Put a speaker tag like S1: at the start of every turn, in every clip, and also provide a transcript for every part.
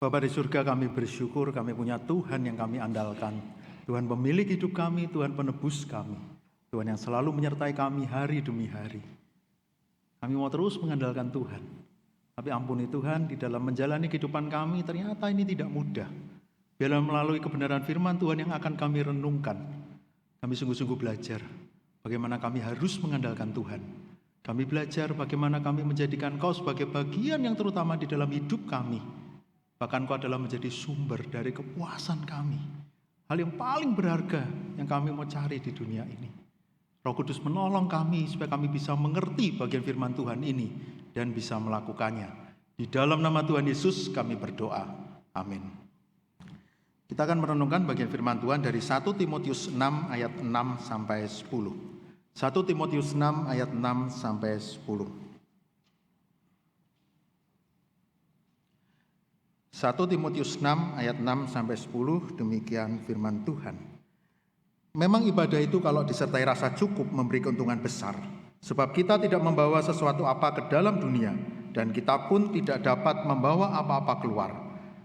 S1: Bapa di surga, kami bersyukur kami punya Tuhan yang kami andalkan. Tuhan pemilik hidup kami, Tuhan penebus kami. Tuhan yang selalu menyertai kami hari demi hari. Kami mau terus mengandalkan Tuhan. Tapi ampuni Tuhan, di dalam menjalani kehidupan kami ternyata ini tidak mudah. Biarlah melalui kebenaran firman Tuhan yang akan kami renungkan. Kami sungguh-sungguh belajar bagaimana kami harus mengandalkan Tuhan. Kami belajar bagaimana kami menjadikan Kau sebagai bagian yang terutama di dalam hidup kami. Bahkan Kau adalah menjadi sumber dari kepuasan kami. Hal yang paling berharga yang kami mau cari di dunia ini. Roh Kudus menolong kami supaya kami bisa mengerti bagian firman Tuhan ini dan bisa melakukannya. Di dalam nama Tuhan Yesus kami berdoa. Amin. Kita akan merenungkan bagian firman Tuhan dari 1 Timotius 6 ayat 6 sampai 10. 1 Timotius 6 ayat 6 sampai 10. 1 Timotius 6 ayat 6 sampai 10, demikian firman Tuhan. Memang ibadah itu kalau disertai rasa cukup memberi keuntungan besar, sebab kita tidak membawa sesuatu apa ke dalam dunia, dan kita pun tidak dapat membawa apa-apa keluar.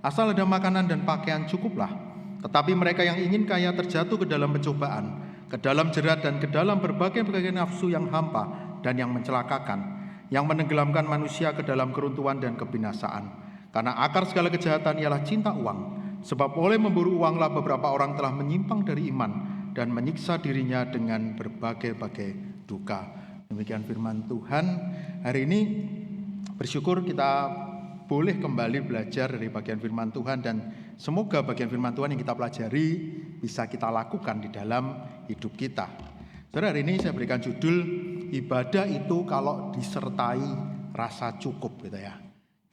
S1: Asal ada makanan dan pakaian cukuplah. Tetapi mereka yang ingin kaya terjatuh ke dalam pencobaan, ke dalam jerat dan ke dalam berbagai-bagai nafsu yang hampa dan yang mencelakakan, yang menenggelamkan manusia ke dalam keruntuhan dan kebinasaan. Karena akar segala kejahatan ialah cinta uang. Sebab oleh memburu uanglah beberapa orang telah menyimpang dari iman dan menyiksa dirinya dengan berbagai-bagai duka. Demikian firman Tuhan. Hari ini bersyukur kita boleh kembali belajar dari bagian firman Tuhan, dan semoga bagian firman Tuhan yang kita pelajari bisa kita lakukan di dalam hidup kita. Saudara, hari ini saya berikan judul ibadah itu kalau disertai rasa cukup gitu ya.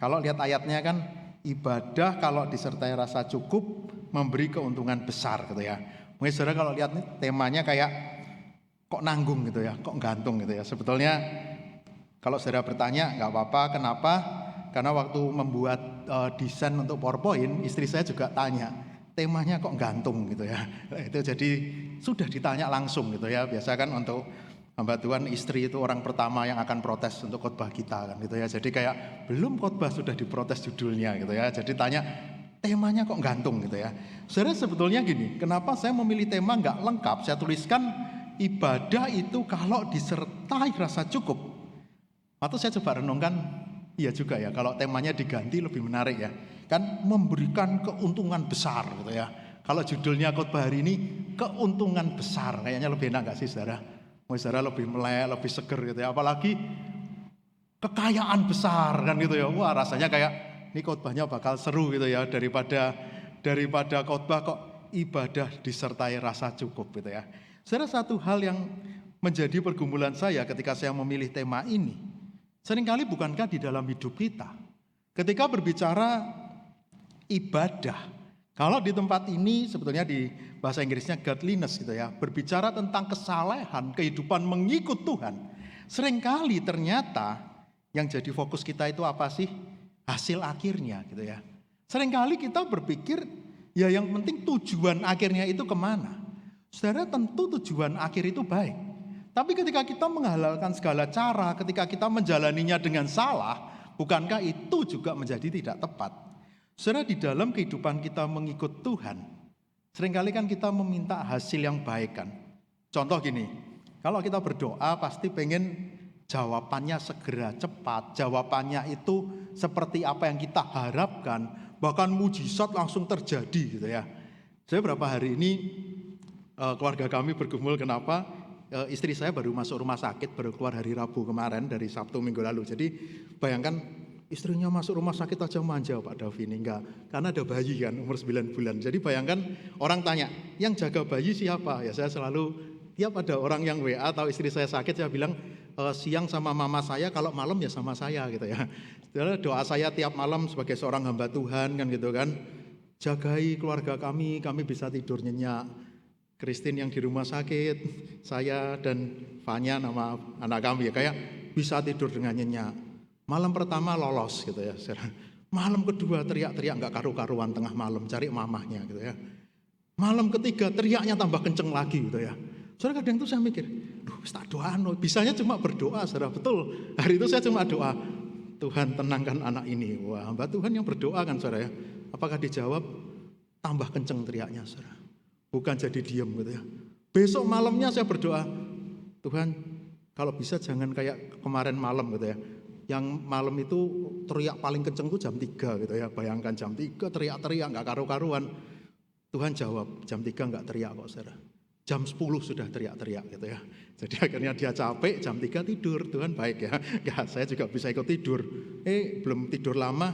S1: Kalau lihat ayatnya kan, ibadah kalau disertai rasa cukup memberi keuntungan besar gitu ya. Mungkin saudara kalau lihat nih temanya kayak kok nanggung gitu ya, kok gantung gitu ya. Sebetulnya kalau saudara bertanya nggak apa-apa, kenapa? Karena waktu membuat desain untuk PowerPoint, istri saya juga tanya, temanya kok gantung gitu ya. Itu jadi sudah ditanya langsung gitu ya. Biasa kan untuk hamba Tuhan, istri itu orang pertama yang akan protes untuk khotbah kita kan gitu ya. Jadi kayak belum khotbah sudah diprotes judulnya gitu ya. Jadi tanya temanya kok gantung gitu ya. Saudara, sebetulnya gini, kenapa saya memilih tema nggak lengkap? Saya tuliskan ibadah itu kalau disertai rasa cukup. Atau saya coba renungkan, iya juga ya, kalau temanya diganti lebih menarik ya. Kan memberikan keuntungan besar gitu ya. Kalau judulnya khotbah hari ini keuntungan besar, kayaknya lebih enak nggak sih saudara? Saudara lebih melek, lebih seger gitu ya. Apalagi kekayaan besar kan gitu ya. Wah, rasanya kayak ini khotbahnya bakal seru gitu ya, daripada khotbah kok ibadah disertai rasa cukup gitu ya. Saudara, satu hal yang menjadi pergumulan saya ketika saya memilih tema ini, seringkali bukankah di dalam hidup kita ketika berbicara ibadah, kalau di tempat ini sebetulnya di bahasa Inggrisnya godliness gitu ya, berbicara tentang kesalehan, kehidupan mengikut Tuhan. Seringkali ternyata yang jadi fokus kita itu apa sih? Hasil akhirnya gitu ya. Seringkali kita berpikir ya yang penting tujuan akhirnya itu kemana. Saudara, tentu tujuan akhir itu baik. Tapi ketika kita menghalalkan segala cara, ketika kita menjalaninya dengan salah, bukankah itu juga menjadi tidak tepat? Saudara, di dalam kehidupan kita mengikut Tuhan, seringkali kan kita meminta hasil yang baik kan. Contoh gini, kalau kita berdoa pasti pengen jawabannya segera cepat, jawabannya itu seperti apa yang kita harapkan, bahkan mujizat langsung terjadi gitu ya. Saya berapa hari ini keluarga kami bergumul, kenapa? Istri saya baru masuk rumah sakit, baru keluar hari Rabu kemarin dari Sabtu minggu lalu. Jadi bayangkan, istrinya masuk rumah sakit aja manja Pak Davi ini, enggak, karena ada bayi kan umur 9 bulan. Jadi bayangkan orang tanya, yang jaga bayi siapa? Ya saya selalu, tiap ada orang yang WA atau istri saya sakit, saya bilang siang sama mama saya, kalau malam ya sama saya gitu ya. Doa saya tiap malam sebagai seorang hamba Tuhan kan gitu kan, jagai keluarga kami bisa tidur nyenyak. Christine yang di rumah sakit, saya dan Fanya nama anak kami ya, kayak bisa tidur dengan nyenyak. Malam pertama lolos gitu ya, malam kedua teriak-teriak nggak karu-karuan tengah malam cari mamahnya gitu ya. Malam ketiga teriaknya tambah kenceng lagi gitu ya. Saudara, kadang itu saya mikir, tak doa, bisanya cuma berdoa, saudara. Betul, hari itu saya cuma doa, Tuhan tenangkan anak ini. Wah, hamba Tuhan yang berdoa kan saudara ya. Apakah dijawab? Tambah kenceng teriaknya, saudara. Bukan jadi diem gitu ya. Besok malamnya saya berdoa, Tuhan kalau bisa jangan kayak kemarin malam gitu ya. Yang malam itu teriak paling kenceng tuh jam 3 gitu ya. Bayangkan jam 3 teriak-teriak gak karu-karuan. Tuhan jawab, jam 3 gak teriak kok, saudara. Jam 10 sudah teriak-teriak gitu ya. Jadi akhirnya dia capek, jam 3 tidur. Tuhan baik ya. Ya saya juga bisa ikut tidur. Belum tidur lama,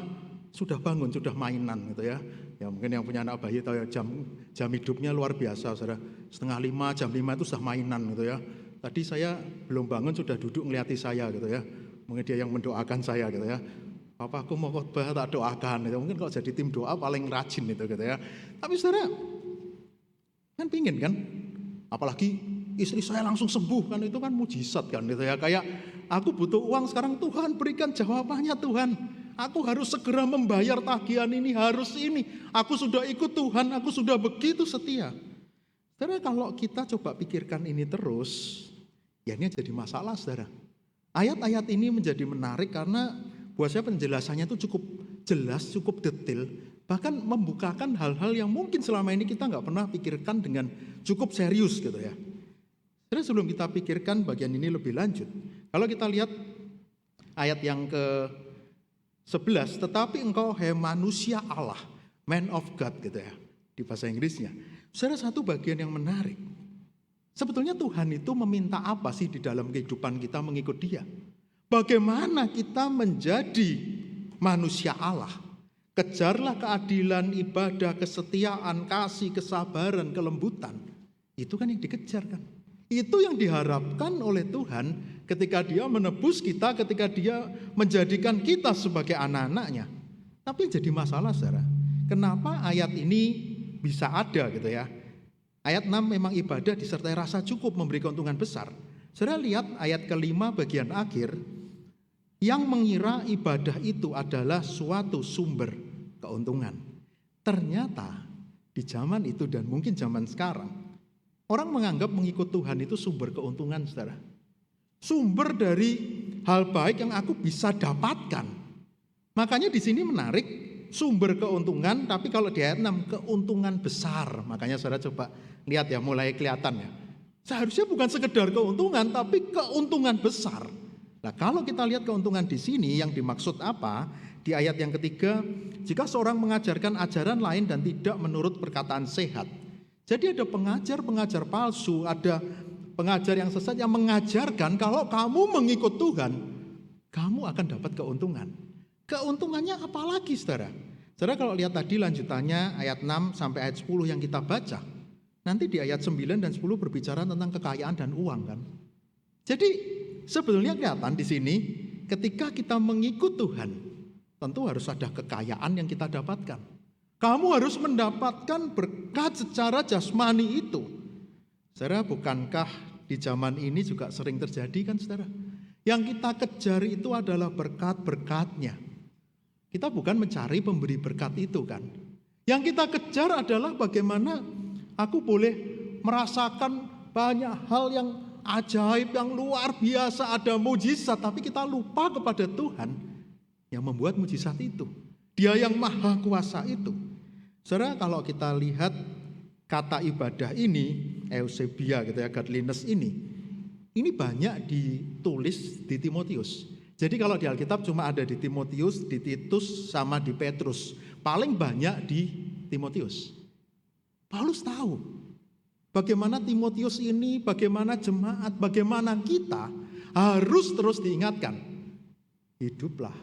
S1: sudah bangun, sudah mainan gitu ya. Ya mungkin yang punya anak bayi tahu ya, jam hidupnya luar biasa, saudara. 4:30, jam 5 itu sudah mainan gitu ya. Tadi saya belum bangun sudah duduk ngeliati saya gitu ya. Mungkin dia yang mendoakan saya gitu ya. Papa aku mau khotbah tak doakan gitu. Mungkin kalau jadi tim doa paling rajin itu gitu ya. Tapi saudara kan pingin kan, apalagi istri saya langsung sembuh kan, itu kan mujizat kan gitu ya. Kayak aku butuh uang sekarang, Tuhan berikan jawabannya Tuhan. Aku harus segera membayar tagihan ini, harus ini. Aku sudah ikut Tuhan, aku sudah begitu setia. Saudara kalau kita coba pikirkan ini terus, ya ini jadi masalah, saudara. Ayat-ayat ini menjadi menarik karena buat saya penjelasannya itu cukup jelas, cukup detail. Bahkan membukakan hal-hal yang mungkin selama ini kita nggak pernah pikirkan dengan cukup serius gitu ya. Jadi sebelum kita pikirkan bagian ini lebih lanjut, kalau kita lihat ayat yang ke-11, tetapi engkau hai manusia Allah, man of God gitu ya, di bahasa Inggrisnya. Saudara, satu bagian yang menarik. Sebetulnya Tuhan itu meminta apa sih di dalam kehidupan kita mengikut Dia? Bagaimana kita menjadi manusia Allah? Kejarlah keadilan, ibadah, kesetiaan, kasih, kesabaran, kelembutan. Itu kan yang dikejar kan? Itu yang diharapkan oleh Tuhan ketika Dia menebus kita, ketika Dia menjadikan kita sebagai anak-anaknya. Tapi jadi masalah, saudara. Kenapa ayat ini bisa ada gitu ya? Ayat 6 memang ibadah disertai rasa cukup memberi keuntungan besar. Saudara lihat ayat ke-5 bagian akhir, yang mengira ibadah itu adalah suatu sumber keuntungan. Ternyata di zaman itu dan mungkin zaman sekarang, orang menganggap mengikut Tuhan itu sumber keuntungan, saudara. Sumber dari hal baik yang aku bisa dapatkan. Makanya di sini menarik, sumber keuntungan, tapi kalau di ayat 6 keuntungan besar. Makanya saudara coba lihat ya, mulai kelihatan ya. Seharusnya bukan sekedar keuntungan, tapi keuntungan besar. Nah kalau kita lihat keuntungan di sini yang dimaksud apa? Di ayat yang ketiga, jika seorang mengajarkan ajaran lain dan tidak menurut perkataan sehat. Jadi ada pengajar-pengajar palsu, ada pengajar yang sesat yang mengajarkan kalau kamu mengikut Tuhan, kamu akan dapat keuntungan. Keuntungannya apa lagi, saudara? Saudara kalau lihat tadi lanjutannya ayat 6 sampai ayat 10 yang kita baca. Nanti di ayat 9 dan 10 berbicara tentang kekayaan dan uang kan. Jadi sebetulnya kelihatan di sini ketika kita mengikut Tuhan, tentu harus ada kekayaan yang kita dapatkan. Kamu harus mendapatkan berkat secara jasmani itu. Saudara, bukankah di zaman ini juga sering terjadi kan, saudara? Yang kita kejar itu adalah berkat-berkatnya. Kita bukan mencari pemberi berkat itu kan. Yang kita kejar adalah bagaimana aku boleh merasakan banyak hal yang ajaib, yang luar biasa, ada mujizat. Tapi kita lupa kepada Tuhan yang membuat mujizat itu. Dia yang maha kuasa itu. Saudara, kalau kita lihat kata ibadah ini, eusebia gitu ya, godliness ini banyak ditulis di Timotius. Jadi kalau di Alkitab cuma ada di Timotius, di Titus, sama di Petrus. Paling banyak di Timotius. Paulus tahu bagaimana Timotius ini, bagaimana jemaat, bagaimana kita harus terus diingatkan. Hiduplah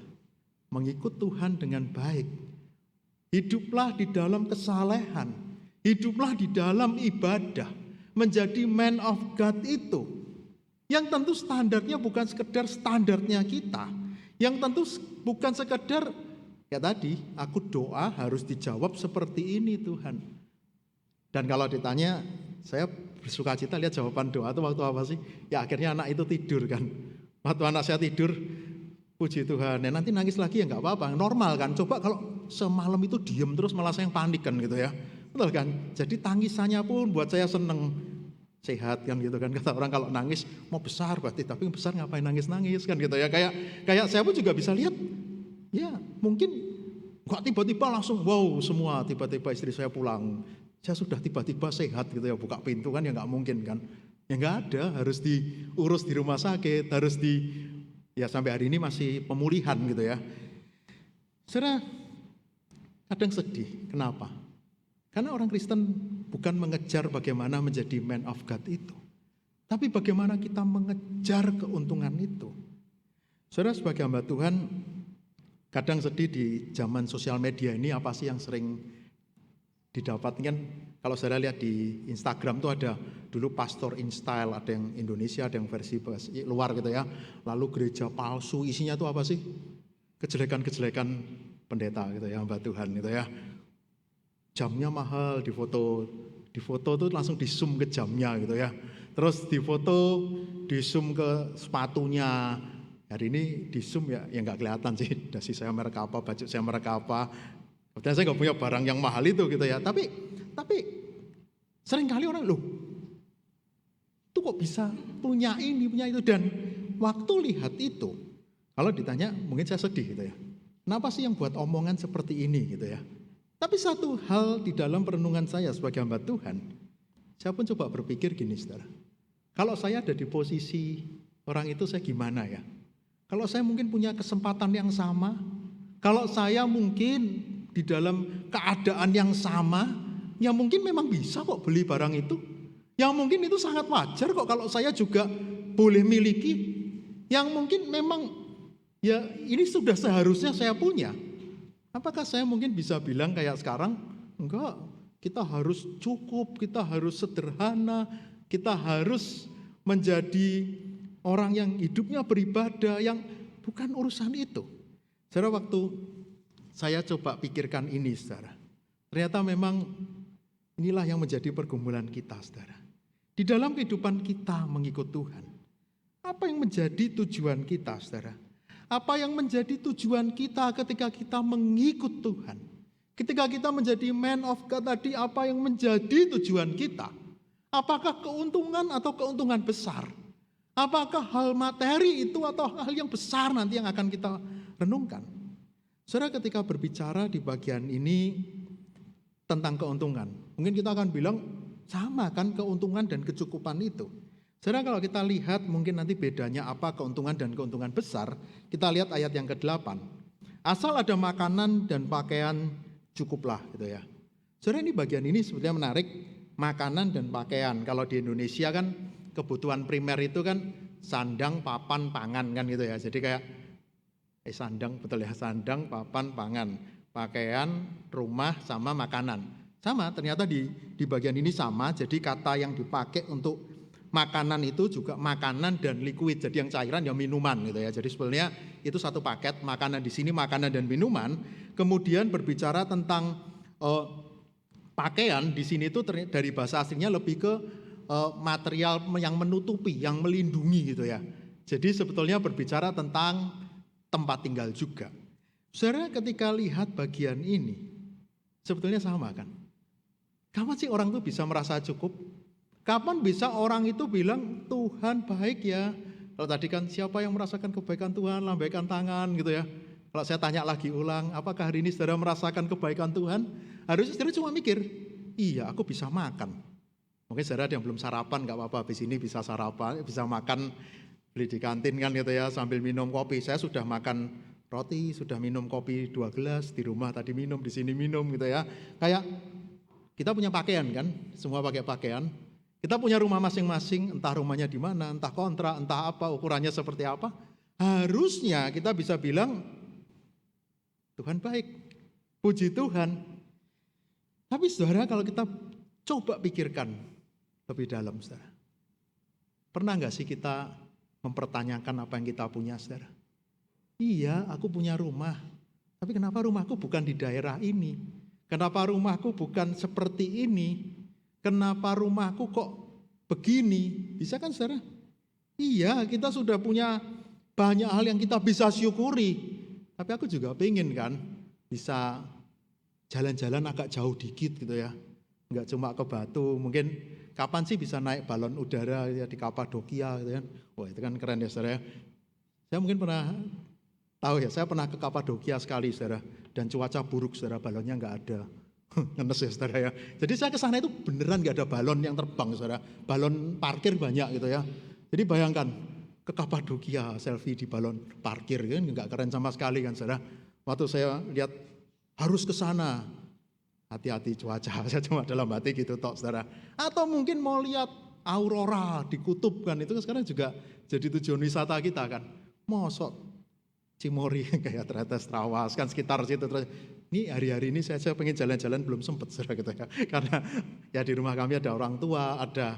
S1: mengikut Tuhan dengan baik. Hiduplah di dalam kesalehan. Hiduplah di dalam ibadah. Menjadi man of God itu. Yang tentu standarnya bukan sekedar standarnya kita. Yang tentu bukan sekedar, ya tadi, aku doa harus dijawab seperti ini Tuhan. Dan kalau ditanya, saya bersuka cita lihat jawaban doa itu waktu apa sih? Ya akhirnya anak itu tidur kan. Waktu anak saya tidur, puji Tuhan, ya nanti nangis lagi ya nggak apa-apa, normal kan. Coba kalau semalam itu diem terus malah saya yang panik kan gitu ya. Betul kan? Jadi tangisannya pun buat saya seneng. Sehat kan gitu kan, kata orang kalau nangis mau besar berarti, tapi besar ngapain nangis-nangis kan gitu ya. Kayak saya pun juga bisa lihat, ya mungkin Kok tiba-tiba langsung wow semua, tiba-tiba istri saya pulang. Saya sudah tiba-tiba sehat gitu ya, buka pintu kan ya nggak mungkin kan. Ya nggak ada, harus diurus di rumah sakit, ya sampai hari ini masih pemulihan gitu ya. Saudara, kadang sedih. Kenapa? Karena orang Kristen bukan mengejar bagaimana menjadi man of God itu. Tapi bagaimana kita mengejar keuntungan itu. Saudara, sebagai hamba Tuhan, kadang sedih di zaman sosial media ini apa sih yang sering didapatkan. Kalau saudara lihat di Instagram tuh ada dulu pastor in style, ada yang Indonesia, ada yang versi luar gitu ya. Lalu gereja palsu, isinya tuh apa sih? Kejelekan-kejelekan pendeta gitu ya, hamba Tuhan gitu ya. Jamnya mahal, di foto tuh langsung di zoom ke jamnya gitu ya. Terus di zoom ke sepatunya. Hari ini di zoom ya nggak kelihatan sih, dasi saya merek apa, baju saya merek apa. Kebetulan saya nggak punya barang yang mahal itu gitu ya. Tapi sering kali orang loh, itu kok bisa punya ini, punya itu. Dan waktu lihat itu, kalau ditanya mungkin saya sedih gitu ya. Kenapa sih yang buat omongan seperti ini gitu ya. Tapi satu hal di dalam perenungan saya sebagai hamba Tuhan, saya pun coba berpikir gini saudara. Kalau saya ada di posisi orang itu saya gimana ya. Kalau saya mungkin punya kesempatan yang sama, kalau saya mungkin di dalam keadaan yang sama, ya mungkin memang bisa kok beli barang itu. Yang mungkin itu sangat wajar kok kalau saya juga boleh miliki. Yang mungkin memang ya ini sudah seharusnya saya punya. Apakah saya mungkin bisa bilang kayak sekarang? Enggak, kita harus cukup, kita harus sederhana, kita harus menjadi orang yang hidupnya beribadah, yang bukan urusan itu. Saudara, waktu saya coba pikirkan ini, saudara, ternyata memang inilah yang menjadi pergumulan kita, saudara. Di dalam kehidupan kita mengikut Tuhan, apa yang menjadi tujuan kita, saudara? Apa yang menjadi tujuan kita ketika kita mengikut Tuhan? Ketika kita menjadi man of God tadi, apa yang menjadi tujuan kita? Apakah keuntungan atau keuntungan besar? Apakah hal materi itu atau hal yang besar nanti yang akan kita renungkan? Saudara, ketika berbicara di bagian ini tentang keuntungan, mungkin kita akan bilang sama kan keuntungan dan kecukupan itu. Saudara, kalau kita lihat mungkin nanti bedanya apa keuntungan dan keuntungan besar, kita lihat ayat yang ke-8. Asal ada makanan dan pakaian cukuplah gitu ya. Saudara, ini bagian ini sebetulnya menarik, makanan dan pakaian. Kalau di Indonesia kan kebutuhan primer itu kan sandang, papan, pangan kan gitu ya. Jadi kayak sandang, betul ya, sandang, papan, pangan, pakaian, rumah sama makanan. Sama, ternyata di bagian ini sama. Jadi kata yang dipakai untuk makanan itu juga makanan dan liquid. Jadi yang cairan ya minuman gitu ya. Jadi sebenarnya itu satu paket, makanan di sini makanan dan minuman. Kemudian berbicara tentang pakaian di sini itu dari bahasa aslinya lebih ke material yang menutupi, yang melindungi gitu ya. Jadi sebetulnya berbicara tentang tempat tinggal juga. Saudara, ketika lihat bagian ini, sebetulnya sama kan? Kapan sih orang itu bisa merasa cukup? Kapan bisa orang itu bilang Tuhan baik ya? Kalau tadi kan siapa yang merasakan kebaikan Tuhan, lambaikan tangan gitu ya. Kalau saya tanya lagi ulang, apakah hari ini saudara merasakan kebaikan Tuhan? Harusnya saudara cuma mikir, iya aku bisa makan. Mungkin saudara yang belum sarapan gak apa-apa, habis ini bisa sarapan, bisa makan, beli di kantin kan gitu ya, sambil minum kopi. Saya sudah makan roti, sudah minum kopi 2 gelas, di rumah tadi minum, di sini minum gitu ya. Kayak kita punya pakaian kan, semua pakai pakaian. Kita punya rumah masing-masing, entah rumahnya di mana, entah kontrak, entah apa, ukurannya seperti apa. Harusnya kita bisa bilang, Tuhan baik, puji Tuhan. Tapi saudara, kalau kita coba pikirkan lebih dalam, saudara. Pernah nggak sih kita mempertanyakan apa yang kita punya, saudara? Iya, aku punya rumah. Tapi kenapa rumahku bukan di daerah ini? Kenapa rumahku bukan seperti ini? Kenapa rumahku kok begini? Bisa kan, saudara? Iya, kita sudah punya banyak hal yang kita bisa syukuri. Tapi aku juga pengen kan bisa jalan-jalan agak jauh dikit gitu ya. Enggak cuma ke Batu, mungkin kapan sih bisa naik balon udara ya di Kapadokia gitu kan. Wah, itu kan keren ya saudara. Saya mungkin pernah tahu ya, saya pernah ke Kapadokia sekali saudara, dan cuaca buruk saudara, balonnya nggak ada. Ngenes ya saudara ya. Jadi saya ke sana itu beneran nggak ada balon yang terbang saudara, balon parkir banyak gitu ya. Jadi bayangkan ke Kapadokia selfie di balon parkir kan nggak keren sama sekali kan saudara. Waktu saya lihat harus ke sana, hati-hati cuaca, saya cuma dalam hati gitu tok saudara. Atau mungkin mau lihat aurora di kutub kan, itu sekarang juga jadi tujuan wisata kita kan. Mosok Cimory kayak ternyata Strawas kan sekitar situ. Terus ini hari-hari ini saya pengen jalan-jalan belum sempet saudara gitu ya. Karena ya di rumah kami ada orang tua, ada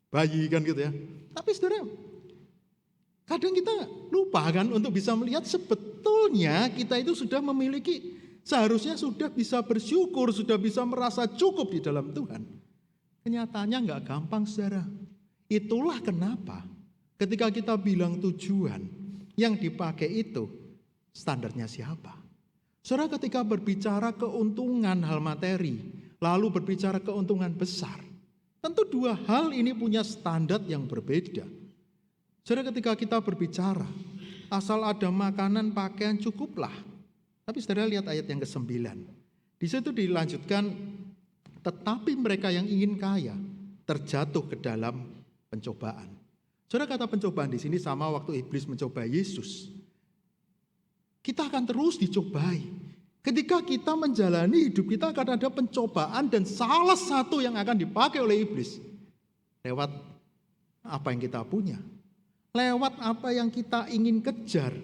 S1: bayi kan gitu ya. Tapi saudara, kadang kita lupa kan untuk bisa melihat sebetulnya kita itu sudah memiliki, seharusnya sudah bisa bersyukur, sudah bisa merasa cukup di dalam Tuhan. Kenyataannya nggak gampang saudara. Itulah kenapa ketika kita bilang tujuan, yang dipakai itu standarnya siapa? Saudara, ketika berbicara keuntungan hal materi, lalu berbicara keuntungan besar, tentu dua hal ini punya standar yang berbeda. Saudara, ketika kita berbicara, asal ada makanan, pakaian cukuplah. Tapi saudara lihat ayat yang ke-9. Di situ dilanjutkan, tetapi mereka yang ingin kaya terjatuh ke dalam pencobaan. Saudara, kata pencobaan di sini sama waktu iblis mencoba Yesus. Kita akan terus dicobai. Ketika kita menjalani hidup kita akan ada pencobaan, dan salah satu yang akan dipakai oleh iblis lewat apa yang kita punya, lewat apa yang kita ingin kejar,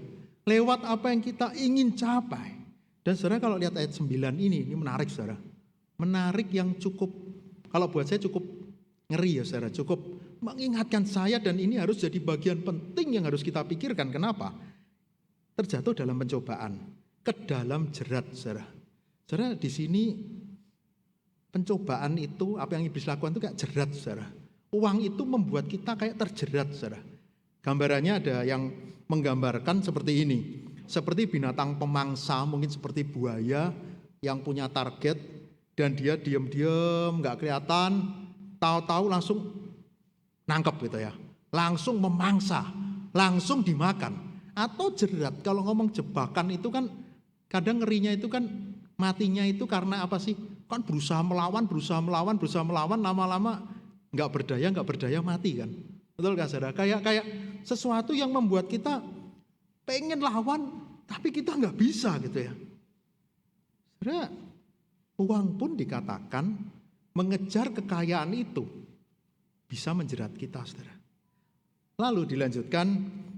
S1: lewat apa yang kita ingin capai. Dan saudara kalau lihat ayat 9 ini menarik saudara. Menarik yang cukup, kalau buat saya cukup ngeri ya saudara, cukup mengingatkan saya, dan ini harus jadi bagian penting yang harus kita pikirkan. Kenapa? Terjatuh dalam pencobaan, ke dalam jerat saudara. Saudara, di sini pencobaan itu, apa yang iblis lakukan itu kayak jerat saudara. Uang itu membuat kita kayak terjerat saudara. Gambarannya ada yang menggambarkan seperti ini. Seperti binatang pemangsa, mungkin seperti buaya yang punya target, dan dia diam-diam gak kelihatan, tahu-tahu langsung nangkep gitu ya, langsung memangsa, langsung dimakan. Atau jerat, kalau ngomong jebakan itu kan kadang ngerinya itu kan matinya itu karena apa sih? Kan berusaha melawan, lama-lama nggak berdaya mati kan. Betul kan saudara? Kayak sesuatu yang membuat kita pengen lawan tapi kita nggak bisa gitu ya. Saudara, uang pun dikatakan mengejar kekayaan itu bisa menjerat kita saudara. Lalu dilanjutkan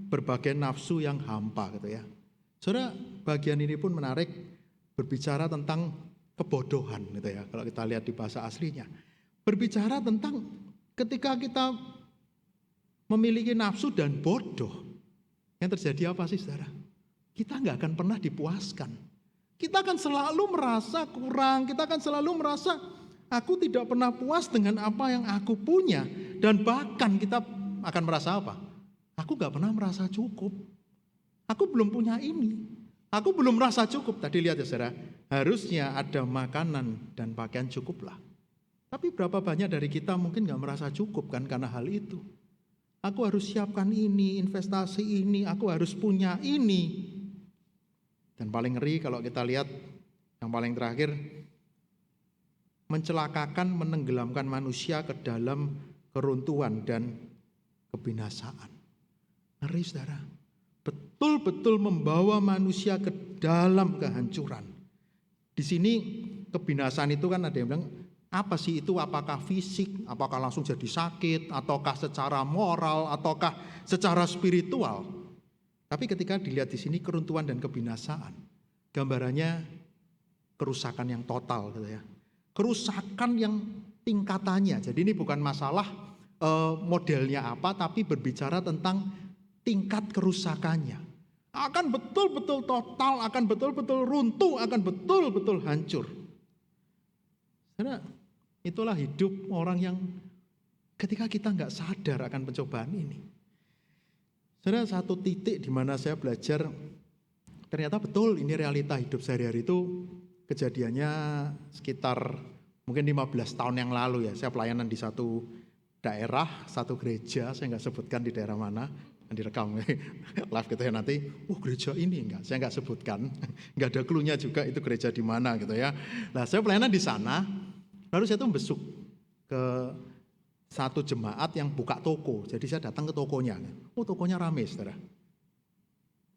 S1: berbagai nafsu yang hampa gitu ya. Saudara, bagian ini pun menarik, berbicara tentang kebodohan gitu ya. Kalau kita lihat di bahasa aslinya, berbicara tentang ketika kita memiliki nafsu dan bodoh, yang terjadi apa sih saudara? Kita nggak akan pernah dipuaskan. Kita akan selalu merasa kurang, kita akan selalu merasa aku tidak pernah puas dengan apa yang aku punya. Dan bahkan kita akan merasa apa? Aku gak pernah merasa cukup. Aku belum punya ini. Aku belum merasa cukup. Tadi lihat ya saudara, harusnya ada makanan dan pakaian cukuplah. Tapi berapa banyak dari kita mungkin gak merasa cukup kan karena hal itu. Aku harus siapkan ini, investasi ini, aku harus punya ini. Dan paling ngeri kalau kita lihat yang paling terakhir, mencelakakan, menenggelamkan manusia ke dalam keruntuhan dan kebinasaan. Ngeri saudara, betul-betul membawa manusia ke dalam kehancuran. Di sini kebinasaan itu kan ada yang bilang, apa sih itu? Apakah fisik? Apakah langsung jadi sakit? Ataukah secara moral? Ataukah secara spiritual? Tapi ketika dilihat di sini keruntuhan dan kebinasaan, gambarannya kerusakan yang total gitu ya. Kerusakan yang tingkatannya. Jadi ini bukan masalah modelnya apa, tapi berbicara tentang tingkat kerusakannya. Akan betul-betul total, akan betul-betul runtuh, akan betul-betul hancur. Karena itulah hidup orang yang ketika kita nggak sadar akan pencobaan ini. Saudara, satu titik di mana saya belajar, ternyata betul ini realita hidup sehari-hari itu. Kejadiannya sekitar mungkin 15 tahun yang lalu ya. Saya pelayanan di satu daerah, satu gereja, saya nggak sebutkan di daerah mana. direkam live gitu ya nanti, gereja ini saya enggak sebutkan, enggak ada clue-nya juga itu gereja di mana gitu ya. Nah, saya pelayanan di sana, lalu saya tuh besuk ke satu jemaat yang buka toko. Jadi saya datang ke tokonya. Tokonya rame, saudara.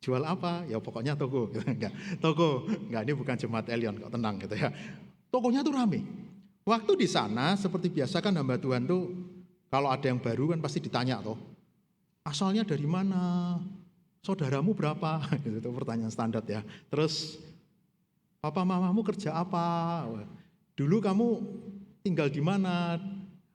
S1: Jual apa? Ya pokoknya toko. Enggak, toko. Enggak, ini bukan jemaat Elion, kok tenang gitu ya. Tokonya tuh rame. Waktu di sana seperti biasa kan hamba Tuhan tuh kalau ada yang baru kan pasti ditanya toh. Asalnya dari mana? Saudaramu berapa? Itu pertanyaan standar ya. Terus papa mamamu kerja apa? Dulu kamu tinggal di mana?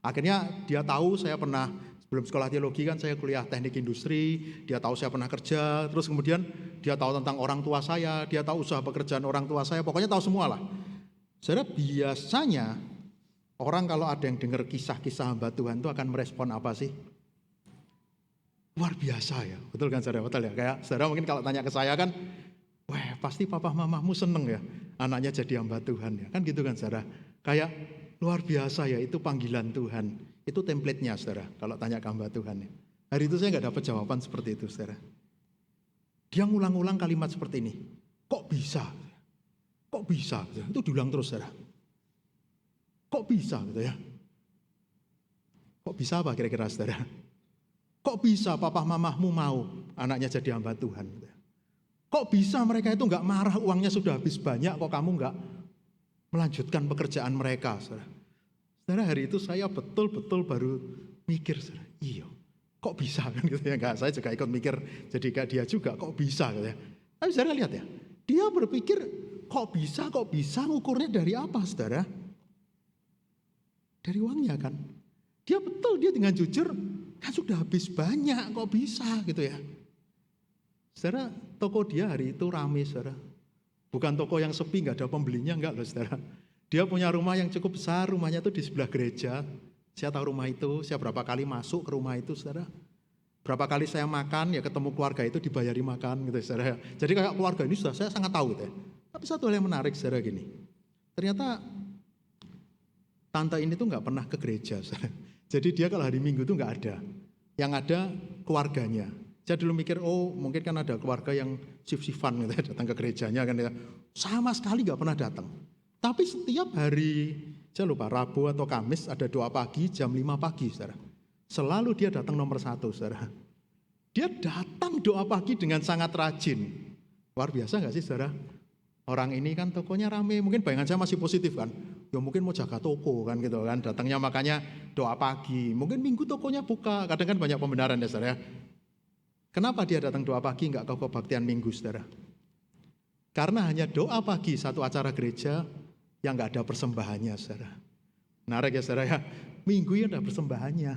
S1: Akhirnya dia tahu saya pernah sebelum sekolah teologi kan saya kuliah teknik industri. Dia tahu saya pernah kerja. Terus kemudian dia tahu tentang orang tua saya. Dia tahu usaha pekerjaan orang tua saya. Pokoknya tahu semua lah. Saudara, biasanya orang kalau ada yang dengar kisah-kisah hamba Tuhan itu akan merespon apa sih? Luar biasa ya, betul kan saudara? Betul ya, kayak saudara mungkin kalau tanya ke saya kan, wah pasti papa mamamu seneng ya anaknya jadi hamba Tuhan ya, kan gitu kan saudara? Kayak luar biasa ya, itu panggilan Tuhan, itu template-nya saudara kalau tanya ke hamba Tuhan ya. Hari itu saya nggak dapat jawaban seperti itu saudara. Dia ngulang-ulang kalimat seperti ini, kok bisa? Kok bisa? Itu diulang terus saudara. Kok bisa gitu ya? Kok bisa apa kira-kira saudara? Kok bisa papa mamahmu mau anaknya jadi hamba Tuhan? Kok bisa mereka itu nggak marah uangnya sudah habis banyak kok kamu nggak melanjutkan pekerjaan mereka? Saudara, hari itu saya betul-betul baru mikir, saudara, iya kok bisa kan gitu ya? Nggak, saya juga ikut mikir jadi kayak dia juga kok bisa gitu ya. Tapi saudara lihat ya, dia berpikir kok bisa ngukurnya dari apa saudara? Dari uangnya kan. Dia dengan jujur kan sudah habis banyak kok bisa gitu ya. Saudara, toko dia hari itu rame saudara. Bukan toko yang sepi nggak ada pembelinya, enggak loh saudara. Dia punya rumah yang cukup besar, rumahnya itu di sebelah gereja. Saya tahu rumah itu, saya berapa kali masuk ke rumah itu saudara. Berapa kali saya makan ya ketemu keluarga itu dibayari makan gitu saudara. Jadi kayak keluarga ini sudah saya sangat tahu gitu ya. Tapi satu hal yang menarik saudara gini. Ternyata tante ini tuh nggak pernah ke gereja saudara. Jadi dia kalau hari Minggu tuh nggak ada. Yang ada keluarganya. Saya dulu mikir, mungkin kan ada keluarga yang sif-sifan gitu ya, datang ke gerejanya kan ya. Sama sekali nggak pernah datang. Tapi setiap hari, saya lupa Rabu atau Kamis ada doa pagi jam 5 pagi saudara. Selalu dia datang nomor 1 saudara. Dia datang doa pagi dengan sangat rajin. Luar biasa nggak sih saudara? Orang ini kan tokonya rame, mungkin bayangan saya masih positif kan. Ya mungkin mau jaga toko kan gitu kan. Datangnya makanya doa pagi. Mungkin Minggu tokonya buka. Kadang kan banyak pembenaran ya saudara. Kenapa dia datang doa pagi nggak ke kebaktian Minggu saudara? Karena hanya doa pagi satu acara gereja yang nggak ada persembahannya saudara. Menarik ya saudara ya. Minggu ya ada persembahannya.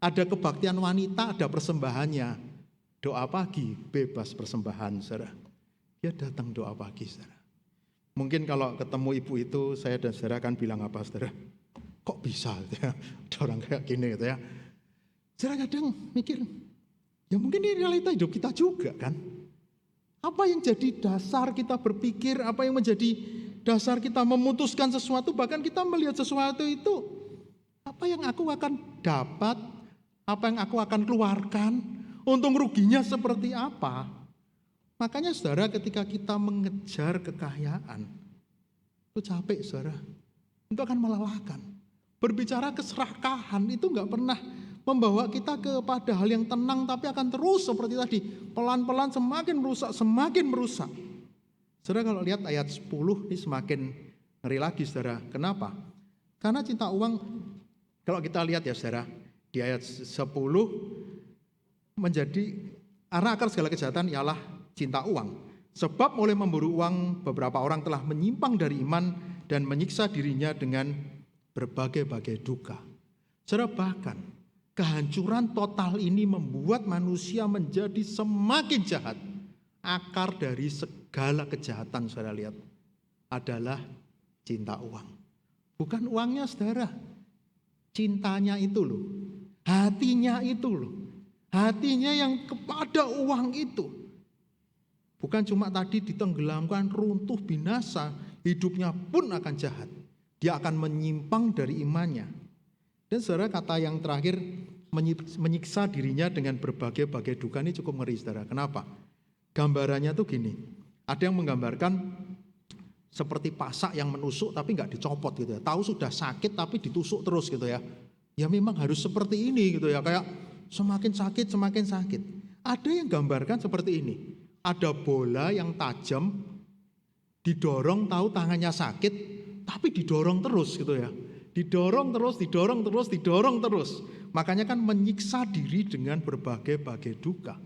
S1: Ada kebaktian wanita ada persembahannya. Doa pagi bebas persembahan saudara. Dia datang doa pagi saudara. Mungkin kalau ketemu ibu itu saya dan saudara akan bilang apa saudara? Kok bisa gitu ya? Ada orang kayak gini gitu ya. Saudara kadang mikir, ya mungkin ini realita hidup kita juga kan. Apa yang jadi dasar kita berpikir, apa yang menjadi dasar kita memutuskan sesuatu, bahkan kita melihat sesuatu itu, apa yang aku akan dapat, apa yang aku akan keluarkan, untung ruginya seperti apa. Makanya saudara ketika kita mengejar kekayaan, itu capek saudara, itu akan melelahkan. Berbicara keserakahan itu nggak pernah membawa kita kepada hal yang tenang, tapi akan terus seperti tadi, pelan-pelan semakin merusak. Saudara kalau lihat ayat 10 ini semakin ngeri lagi saudara. Kenapa? Karena cinta uang, kalau kita lihat ya saudara, di ayat 10 menjadi karena akar segala kejahatan ialah cinta uang. Sebab oleh memburu uang beberapa orang telah menyimpang dari iman dan menyiksa dirinya dengan berbagai-bagai duka. Saudara, bahkan kehancuran total ini membuat manusia menjadi semakin jahat. Akar dari segala kejahatan saudara lihat adalah cinta uang. Bukan uangnya saudara, cintanya itu loh, hatinya itu loh. Hatinya yang kepada uang itu. Bukan cuma tadi ditenggelamkan, runtuh, binasa, hidupnya pun akan jahat. Dia akan menyimpang dari imannya. Dan saudara kata yang terakhir, menyiksa dirinya dengan berbagai-bagai duka. Ini cukup ngeri, saudara. Kenapa? Gambarannya tuh gini, ada yang menggambarkan seperti pasak yang menusuk tapi nggak dicopot gitu ya. Tahu sudah sakit tapi ditusuk terus gitu ya. Ya memang harus seperti ini gitu ya, kayak semakin sakit semakin sakit. Ada yang gambarkan seperti ini. Ada bola yang tajam, didorong, tahu tangannya sakit, tapi didorong terus gitu ya. Didorong terus, didorong terus, didorong terus. Makanya kan menyiksa diri dengan berbagai-bagai duka.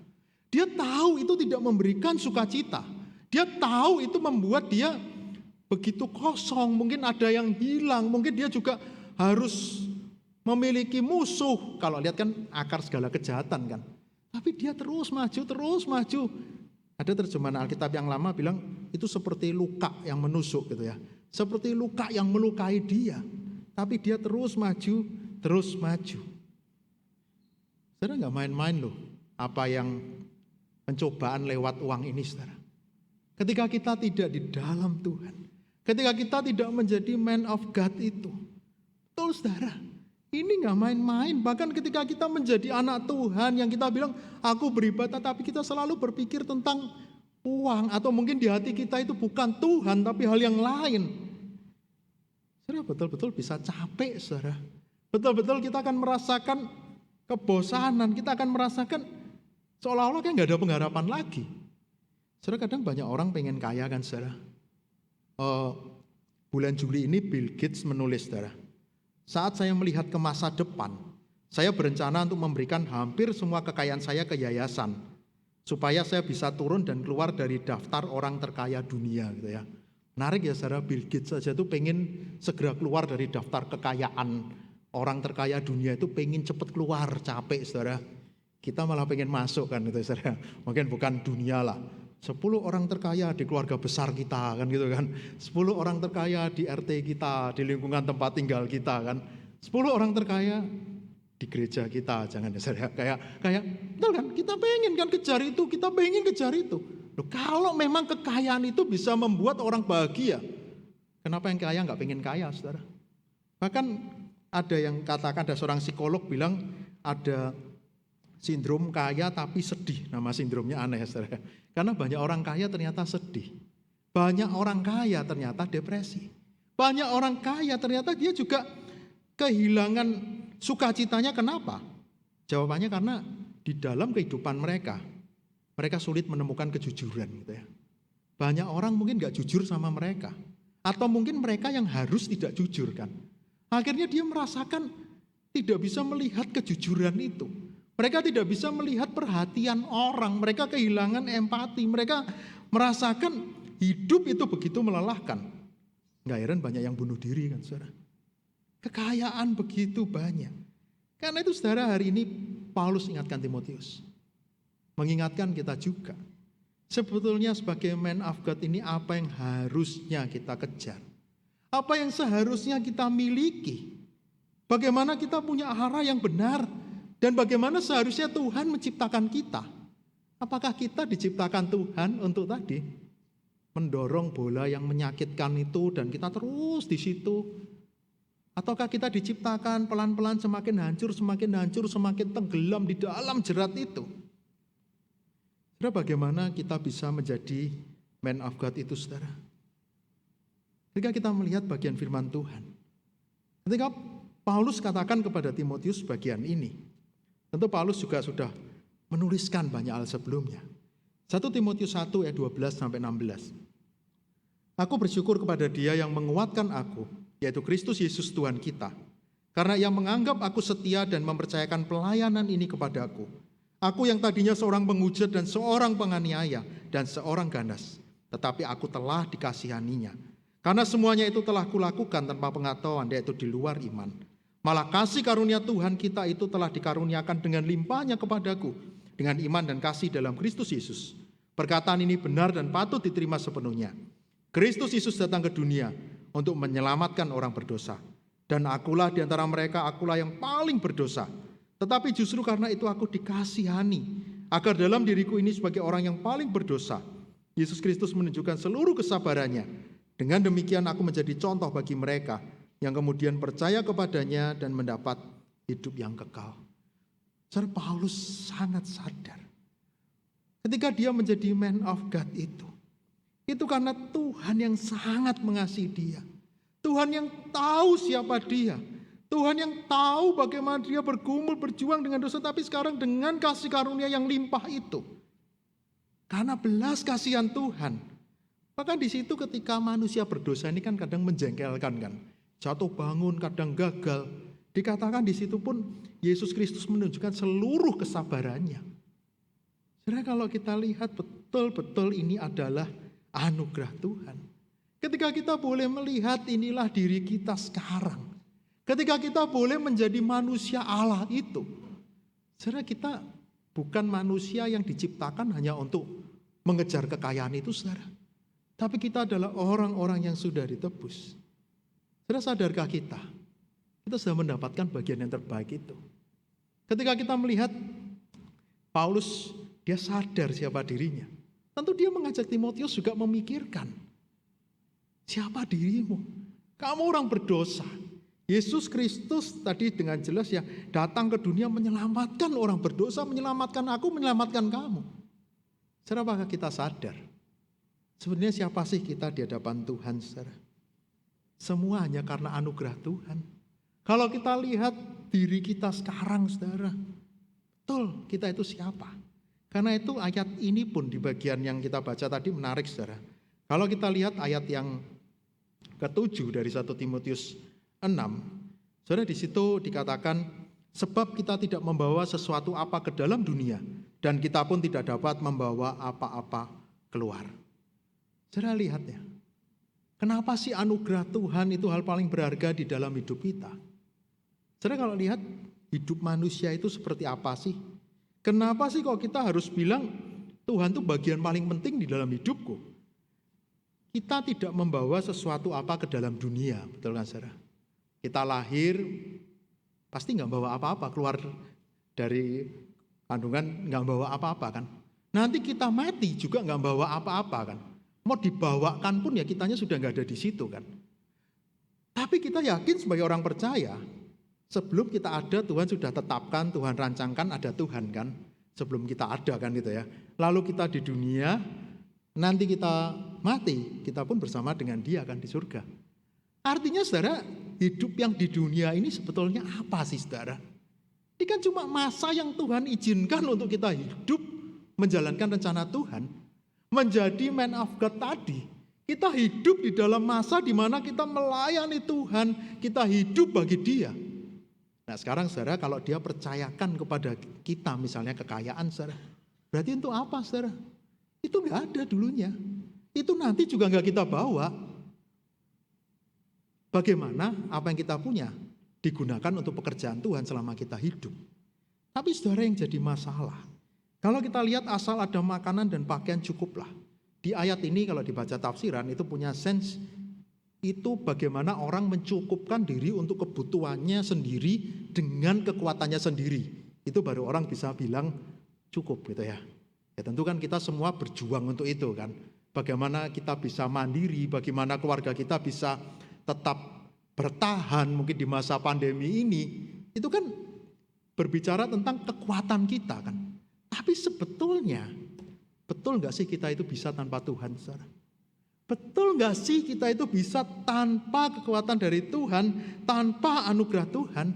S1: Dia tahu itu tidak memberikan sukacita. Dia tahu itu membuat dia begitu kosong, mungkin ada yang hilang, mungkin dia juga harus memiliki musuh. Kalau lihat kan akar segala kejahatan kan. Tapi dia terus maju, terus maju. Ada terjemahan Alkitab yang lama bilang itu seperti luka yang menusuk gitu ya. Seperti luka yang melukai dia. Tapi dia terus maju, terus maju. Saudara nggak main-main loh apa yang pencobaan lewat uang ini, saudara. Ketika kita tidak di dalam Tuhan, ketika kita tidak menjadi man of God itu, betul saudara, ini nggak main-main. Bahkan ketika kita menjadi anak Tuhan yang kita bilang aku beribadah, tapi kita selalu berpikir tentang uang, atau mungkin di hati kita itu bukan Tuhan tapi hal yang lain. Saudara, betul-betul bisa capek, saudara. Betul-betul kita akan merasakan kebosanan, kita akan merasakan seolah-olah kayak nggak ada pengharapan lagi. Saudara, kadang banyak orang pengen kaya kan, saudara. Bulan Juli ini Bill Gates menulis, saudara, saat saya melihat ke masa depan, saya berencana untuk memberikan hampir semua kekayaan saya ke yayasan, supaya saya bisa turun dan keluar dari daftar orang terkaya dunia gitu ya. Menarik ya, saudara, Bill Gates saja tuh pengen segera keluar dari daftar kekayaan orang terkaya dunia, itu pengen cepet keluar, capek, saudara. Kita malah pengen masuk kan gitu, saudara. Mungkin bukan dunia lah. 10 orang terkaya di keluarga besar kita kan gitu kan. 10 orang terkaya di RT kita, di lingkungan tempat tinggal kita kan. 10 orang terkaya di gereja kita, jangan ya saudara. Kayak betul kan, kita pengen kan kejar itu, kita pengen kejar itu. Loh, kalau memang kekayaan itu bisa membuat orang bahagia, kenapa yang kaya nggak pengen kaya, saudara? Bahkan ada yang katakan, ada seorang psikolog bilang ada sindrom kaya tapi sedih. Nama sindromnya aneh, saudara. Karena banyak orang kaya ternyata sedih. Banyak orang kaya ternyata depresi. Banyak orang kaya ternyata dia juga kehilangan sukacitanya. Kenapa? Jawabannya karena di dalam kehidupan mereka sulit menemukan kejujuran gitu ya. Banyak orang mungkin gak jujur sama mereka. Atau mungkin mereka yang harus tidak jujur kan. Akhirnya dia merasakan tidak bisa melihat kejujuran itu. Mereka tidak bisa melihat perhatian orang, mereka kehilangan empati, mereka merasakan hidup itu begitu melelahkan. Nggak heran banyak yang bunuh diri kan, saudara. Kekayaan begitu banyak. Karena itu, saudara, hari ini Paulus ingatkan Timotius, mengingatkan kita juga. Sebetulnya sebagai man of God ini apa yang harusnya kita kejar? Apa yang seharusnya kita miliki? Bagaimana kita punya arah yang benar? Dan bagaimana seharusnya Tuhan menciptakan kita? Apakah kita diciptakan Tuhan untuk tadi mendorong bola yang menyakitkan itu dan kita terus di situ? Ataukah kita diciptakan pelan-pelan semakin hancur, semakin tenggelam di dalam jerat itu? Saudara, bagaimana kita bisa menjadi man of God itu, saudara? Ketika kita melihat bagian firman Tuhan, ketika Paulus katakan kepada Timotius bagian ini, tentu Paulus juga sudah menuliskan banyak hal sebelumnya. 1 Timotius 1 ayat 12-16. Aku bersyukur kepada Dia yang menguatkan aku, yaitu Kristus Yesus Tuhan kita. Karena Ia menganggap aku setia dan mempercayakan pelayanan ini kepadaku. Aku yang tadinya seorang penghujat dan seorang penganiaya dan seorang ganas. Tetapi aku telah dikasihaninya. Karena semuanya itu telah kulakukan tanpa pengetahuan, yaitu di luar iman. Malah kasih karunia Tuhan kita itu telah dikaruniakan dengan limpahnya kepadaku, dengan iman dan kasih dalam Kristus Yesus. Perkataan ini benar dan patut diterima sepenuhnya. Kristus Yesus datang ke dunia untuk menyelamatkan orang berdosa. Dan akulah di antara mereka, akulah yang paling berdosa. Tetapi justru karena itu aku dikasihani, agar dalam diriku ini sebagai orang yang paling berdosa, Yesus Kristus menunjukkan seluruh kesabarannya. Dengan demikian aku menjadi contoh bagi mereka yang kemudian percaya kepadanya dan mendapat hidup yang kekal. Saudara, Paulus sangat sadar. Ketika dia menjadi man of God itu karena Tuhan yang sangat mengasihi dia. Tuhan yang tahu siapa dia. Tuhan yang tahu bagaimana dia bergumul, berjuang dengan dosa. Tapi sekarang dengan kasih karunia yang limpah itu. Karena belas kasihan Tuhan. Bahkan di situ ketika manusia berdosa ini kan kadang menjengkelkan kan. Jatuh bangun, kadang gagal. Dikatakan di situ pun Yesus Kristus menunjukkan seluruh kesabarannya. Sebenarnya kalau kita lihat betul-betul ini adalah anugerah Tuhan. Ketika kita boleh melihat inilah diri kita sekarang. Ketika kita boleh menjadi manusia Allah itu. Sebenarnya kita bukan manusia yang diciptakan hanya untuk mengejar kekayaan itu, saudara. Tapi kita adalah orang-orang yang sudah ditebus. Saudara, sadarkah kita? Kita sudah mendapatkan bagian yang terbaik itu. Ketika kita melihat Paulus, dia sadar siapa dirinya. Tentu dia mengajak Timotius juga memikirkan. Siapa dirimu? Kamu orang berdosa. Yesus Kristus tadi dengan jelas ya datang ke dunia menyelamatkan orang berdosa, menyelamatkan aku, menyelamatkan kamu. Saudara, apakah kita sadar? Sebenarnya siapa sih kita di hadapan Tuhan, saudara? Semua hanya karena anugerah Tuhan. Kalau kita lihat diri kita sekarang, saudara, betul kita itu siapa? Karena itu ayat ini pun di bagian yang kita baca tadi menarik, saudara. Kalau kita lihat ayat yang ke-7 dari 1 Timotius 6, saudara, di situ dikatakan, sebab kita tidak membawa sesuatu apa ke dalam dunia, dan kita pun tidak dapat membawa apa-apa keluar. Saudara, lihat ya, kenapa sih anugerah Tuhan itu hal paling berharga di dalam hidup kita? Saudara, kalau lihat hidup manusia itu seperti apa sih? Kenapa sih kok kita harus bilang Tuhan itu bagian paling penting di dalam hidupku? Kita tidak membawa sesuatu apa ke dalam dunia, betul kan saudara? Kita lahir pasti nggak bawa apa-apa, keluar dari kandungan nggak bawa apa-apa kan? Nanti kita mati juga nggak bawa apa-apa kan? Mau dibawakan pun ya kitanya sudah nggak ada di situ kan? Tapi kita yakin sebagai orang percaya, sebelum kita ada Tuhan sudah tetapkan, Tuhan rancangkan ada Tuhan kan? Sebelum kita ada kan gitu ya. Lalu kita di dunia, nanti kita mati, kita pun bersama dengan Dia kan di surga. Artinya saudara, hidup yang di dunia ini sebetulnya apa sih saudara? Ini kan cuma masa yang Tuhan izinkan untuk kita hidup, menjalankan rencana Tuhan. Menjadi man of God tadi, kita hidup di dalam masa di mana kita melayani Tuhan, kita hidup bagi Dia. Nah sekarang saudara, kalau Dia percayakan kepada kita misalnya kekayaan saudara, berarti untuk apa saudara? Itu nggak ada dulunya. Itu nanti juga nggak kita bawa. Bagaimana apa yang kita punya digunakan untuk pekerjaan Tuhan selama kita hidup. Tapi saudara, yang jadi masalah, kalau kita lihat asal ada makanan dan pakaian cukuplah. Di ayat ini kalau dibaca tafsiran itu punya sense, itu bagaimana orang mencukupkan diri untuk kebutuhannya sendiri dengan kekuatannya sendiri. Itu baru orang bisa bilang cukup gitu ya. Ya tentu kan kita semua berjuang untuk itu kan. Bagaimana kita bisa mandiri, bagaimana keluarga kita bisa tetap bertahan mungkin di masa pandemi ini. Itu kan berbicara tentang kekuatan kita kan. Tapi sebetulnya, betul gak sih kita itu bisa tanpa Tuhan, saudara? Betul gak sih kita itu bisa tanpa kekuatan dari Tuhan, tanpa anugerah Tuhan?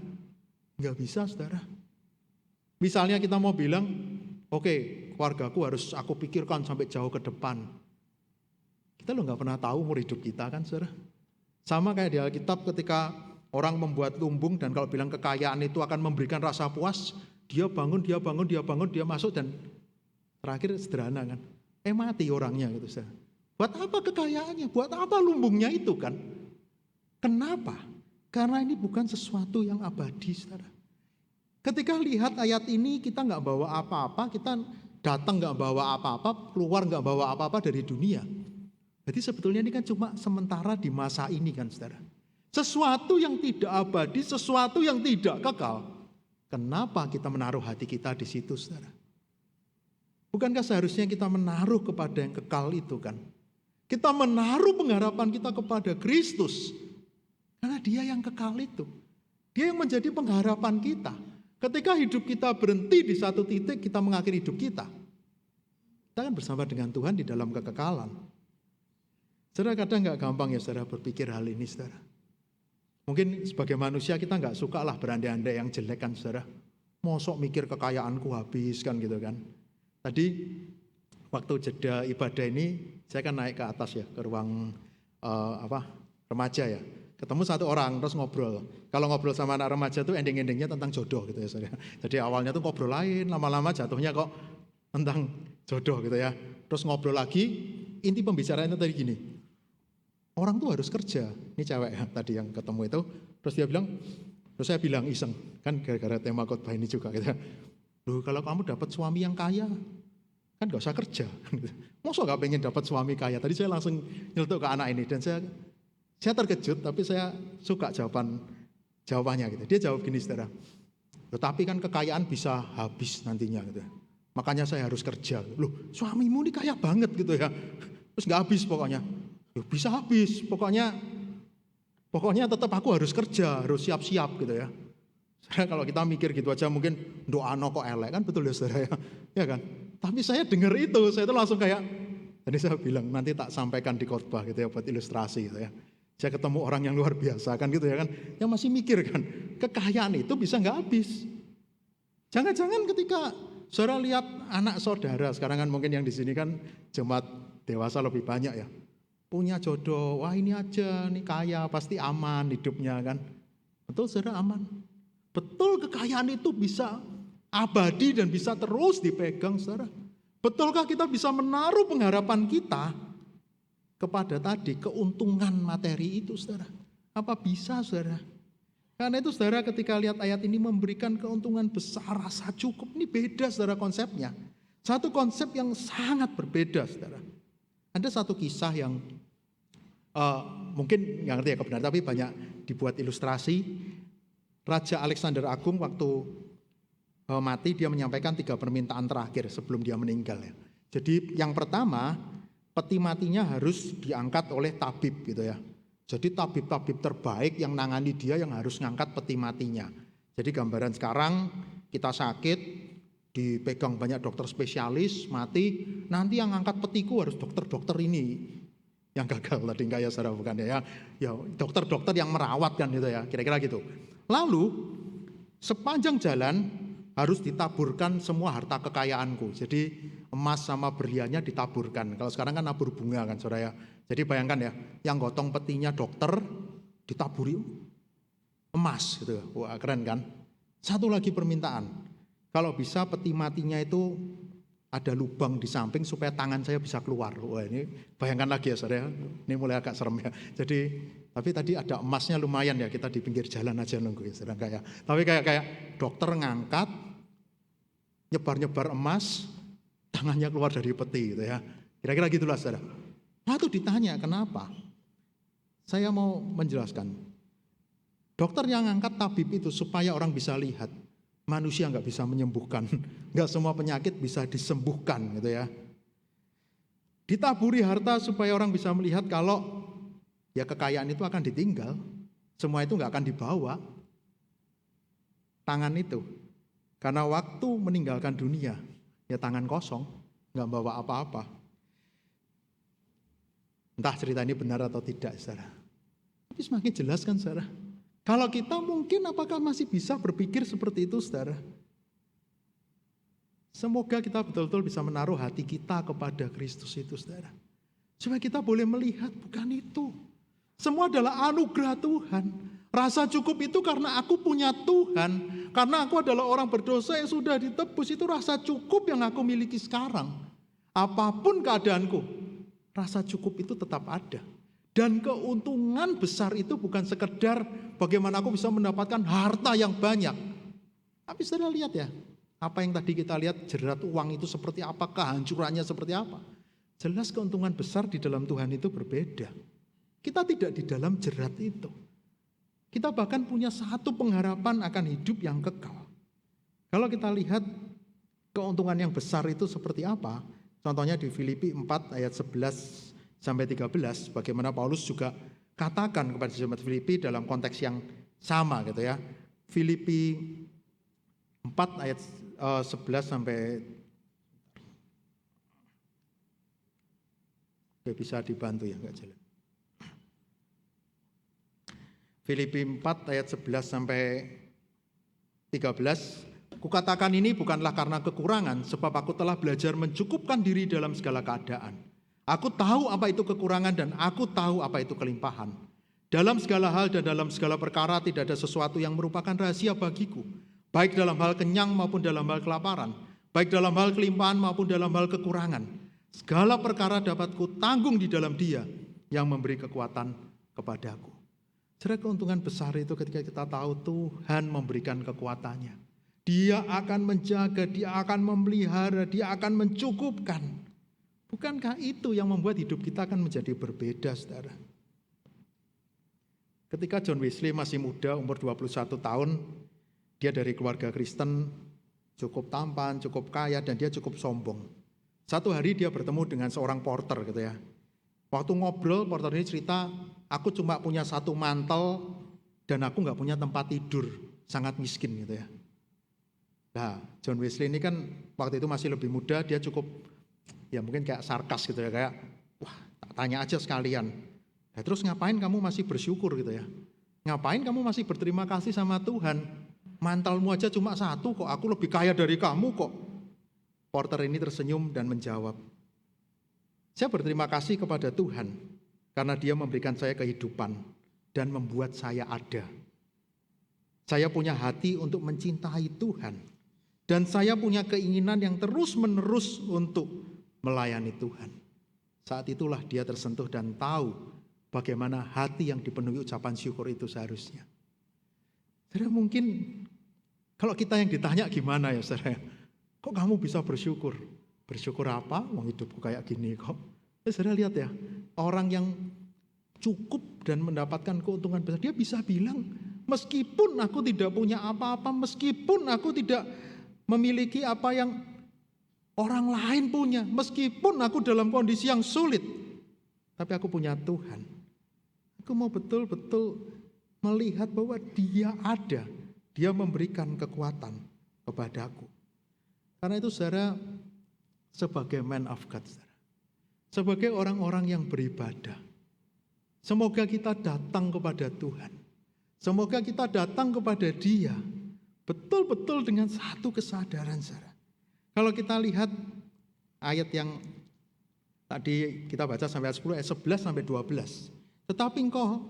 S1: Gak bisa, saudara. Misalnya kita mau bilang, oke, keluargaku harus aku pikirkan sampai jauh ke depan. Kita loh gak pernah tahu umur hidup kita kan, saudara. Sama kayak di Alkitab ketika orang membuat lumbung dan kalau bilang kekayaan itu akan memberikan rasa puas, dia bangun, dia masuk dan terakhir sederhana kan. Mati orangnya gitu saudara. Buat apa kekayaannya? Buat apa lumbungnya itu kan? Kenapa? Karena ini bukan sesuatu yang abadi, saudara. Ketika lihat ayat ini kita nggak bawa apa-apa, kita datang nggak bawa apa-apa, keluar nggak bawa apa-apa dari dunia. Jadi sebetulnya ini kan cuma sementara di masa ini kan, saudara. Sesuatu yang tidak abadi, sesuatu yang tidak kekal. Kenapa kita menaruh hati kita di situ, saudara? Bukankah seharusnya kita menaruh kepada yang kekal itu kan? Kita menaruh pengharapan kita kepada Kristus. Karena Dia yang kekal itu. Dia yang menjadi pengharapan kita. Ketika hidup kita berhenti di satu titik, kita mengakhiri hidup kita. Kita kan bersama dengan Tuhan di dalam kekekalan. Saudara, kadang nggak gampang ya saudara berpikir hal ini saudara. Mungkin sebagai manusia kita nggak suka lah berandai-andai yang jelek kan saudara. Mosok mikir kekayaanku habis kan gitu kan. Tadi waktu jeda ibadah ini saya kan naik ke atas ya ke ruang remaja ya. Ketemu satu orang terus ngobrol. Kalau ngobrol sama anak remaja tuh ending-endingnya tentang jodoh gitu ya saudara. Jadi awalnya tuh ngobrol lain, lama-lama jatuhnya kok tentang jodoh gitu ya. Terus ngobrol lagi, inti pembicaraannya tadi gini. Orang tuh harus kerja. Ini cewek ya tadi yang ketemu itu. Terus dia bilang, terus saya bilang iseng, kan gara-gara tema khotbah ini juga gitu. Loh kalau kamu dapat suami yang kaya, kan gak usah kerja. Masa gak pengen dapat suami kaya? Tadi saya langsung nyeletuk ke anak ini dan saya terkejut, tapi saya suka jawabannya gitu. Dia jawab gini saudara, tetapi kan kekayaan bisa habis nantinya gitu. Makanya saya harus kerja. Loh suamimu ini kaya banget gitu ya. Terus gak habis pokoknya. Loh, bisa habis, pokoknya tetap aku harus kerja, harus siap-siap gitu ya. Saudara, kalau kita mikir gitu aja mungkin doa kok elek kan, betul ya saudara ya, ya kan. Tapi saya dengar itu, saya itu langsung kayak, tadi saya bilang nanti tak sampaikan di khotbah gitu ya buat ilustrasi gitu ya. Saya ketemu orang yang luar biasa kan gitu ya kan, yang masih mikir kan, kekayaan itu bisa nggak habis. Jangan-jangan ketika saudara lihat anak saudara, sekarang kan mungkin yang di sini kan jemaat dewasa lebih banyak ya. Punya jodoh, wah ini aja, nih kaya, pasti aman hidupnya kan. Betul saudara, aman. Betul kekayaan itu bisa abadi dan bisa terus dipegang saudara. Betulkah kita bisa menaruh pengharapan kita kepada tadi keuntungan materi itu saudara? Apa bisa saudara? Karena itu saudara ketika lihat ayat ini memberikan keuntungan besar, rasa cukup. Ini beda saudara konsepnya. Satu konsep yang sangat berbeda saudara. Ada satu kisah yang mungkin nggak ngerti ya kebenaran, tapi banyak dibuat ilustrasi. Raja Alexander Agung waktu mati dia menyampaikan 3 permintaan terakhir sebelum dia meninggal ya. Jadi yang pertama, peti matinya harus diangkat oleh tabib gitu ya. Jadi tabib-tabib terbaik yang nangani dia yang harus ngangkat peti matinya. Jadi gambaran sekarang kita sakit, dipegang banyak dokter spesialis, mati, nanti yang ngangkat petiku harus dokter-dokter ini. Yang gagal tadi enggak ya saudara, bukan ya. Ya dokter-dokter yang merawat kan gitu ya, kira-kira gitu. Lalu sepanjang jalan harus ditaburkan semua harta kekayaanku. Jadi emas sama berliannya ditaburkan. Kalau sekarang kan nabur bunga kan saudara ya. Jadi bayangkan ya, yang gotong petinya dokter ditaburi emas gitu. Wah keren kan. Satu lagi permintaan. Kalau bisa peti matinya itu ada lubang di samping supaya tangan saya bisa keluar. Wah ini bayangkan lagi ya saudara. Ini mulai agak serem ya. Jadi tapi tadi ada emasnya lumayan ya, kita di pinggir jalan aja nunggu ya saudara kayak. Tapi kayak dokter ngangkat, nyebar-nyebar emas, tangannya keluar dari peti gitu ya. Kira-kira gitulah saudara. Lalu ditanya kenapa? Saya mau menjelaskan. Dokter yang ngangkat tabib itu supaya orang bisa lihat. Manusia nggak bisa menyembuhkan, nggak semua penyakit bisa disembuhkan gitu ya. Ditaburi harta supaya orang bisa melihat kalau ya kekayaan itu akan ditinggal, semua itu nggak akan dibawa. Tangan itu, karena waktu meninggalkan dunia, ya tangan kosong, nggak bawa apa-apa. Entah cerita ini benar atau tidak, saudara. Tapi semakin jelas kan, saudara. Kalau kita mungkin apakah masih bisa berpikir seperti itu saudara? Semoga kita betul-betul bisa menaruh hati kita kepada Kristus itu saudara. Supaya kita boleh melihat bukan itu. Semua adalah anugerah Tuhan. Rasa cukup itu karena aku punya Tuhan. Karena aku adalah orang berdosa yang sudah ditebus. Itu rasa cukup yang aku miliki sekarang. Apapun keadaanku, rasa cukup itu tetap ada. Dan keuntungan besar itu bukan sekedar bagaimana aku bisa mendapatkan harta yang banyak. Tapi saudara lihat ya, apa yang tadi kita lihat jerat uang itu seperti apa, kehancurannya seperti apa. Jelas keuntungan besar di dalam Tuhan itu berbeda. Kita tidak di dalam jerat itu. Kita bahkan punya satu pengharapan akan hidup yang kekal. Kalau kita lihat keuntungan yang besar itu seperti apa, contohnya di Filipi 4 ayat 11 sampai 13, bagaimana Paulus juga katakan kepada jemaat Filipi dalam konteks yang sama gitu ya. Filipi 4 ayat 11 sampai, bisa dibantu ya, enggak jelas. Filipi 4 ayat 11 sampai 13. Kukatakan ini bukanlah karena kekurangan, sebab aku telah belajar mencukupkan diri dalam segala keadaan. Aku tahu apa itu kekurangan dan aku tahu apa itu kelimpahan. Dalam segala hal dan dalam segala perkara tidak ada sesuatu yang merupakan rahasia bagiku, baik dalam hal kenyang maupun dalam hal kelaparan, baik dalam hal kelimpahan maupun dalam hal kekurangan. Segala perkara dapat kutanggung di dalam Dia yang memberi kekuatan kepadaku. Saudara, keuntungan besar itu ketika kita tahu Tuhan memberikan kekuatannya. Dia akan menjaga, Dia akan memelihara, Dia akan mencukupkan. Bukankah itu yang membuat hidup kita akan menjadi berbeda, saudara? Ketika John Wesley masih muda, umur 21 tahun, dia dari keluarga Kristen, cukup tampan, cukup kaya, dan dia cukup sombong. Satu hari dia bertemu dengan seorang porter gitu ya. Waktu ngobrol, porter ini cerita, aku cuma punya satu mantel dan aku nggak punya tempat tidur, sangat miskin gitu ya. Nah, John Wesley ini kan waktu itu masih lebih muda, dia cukup ya mungkin kayak sarkas gitu ya, kayak wah tak tanya aja sekalian. Nah, terus ngapain kamu masih bersyukur gitu ya? Ngapain kamu masih berterima kasih sama Tuhan? Mantelmu aja cuma satu kok, aku lebih kaya dari kamu kok. Porter ini tersenyum dan menjawab, saya berterima kasih kepada Tuhan karena Dia memberikan saya kehidupan dan membuat saya ada. Saya punya hati untuk mencintai Tuhan dan saya punya keinginan yang terus-menerus untuk melayani Tuhan. Saat itulah dia tersentuh dan tahu bagaimana hati yang dipenuhi ucapan syukur itu seharusnya. Saudara, mungkin kalau kita yang ditanya gimana ya saudara? Kok kamu bisa bersyukur? Bersyukur apa? Wong hidupku kayak gini kok. Saudara lihat ya, orang yang cukup dan mendapatkan keuntungan besar, dia bisa bilang, meskipun aku tidak punya apa-apa, meskipun aku tidak memiliki apa yang orang lain punya, meskipun aku dalam kondisi yang sulit, tapi aku punya Tuhan. Aku mau betul-betul melihat bahwa Dia ada, Dia memberikan kekuatan kepadaku. Karena itu saudara, sebagai man of God, saudara, sebagai orang-orang yang beribadah, semoga kita datang kepada Tuhan. Semoga kita datang kepada Dia betul-betul dengan satu kesadaran, saudara. Kalau kita lihat ayat yang tadi kita baca sampai ayat 10, ayat 11 sampai 12. Tetapi engkau,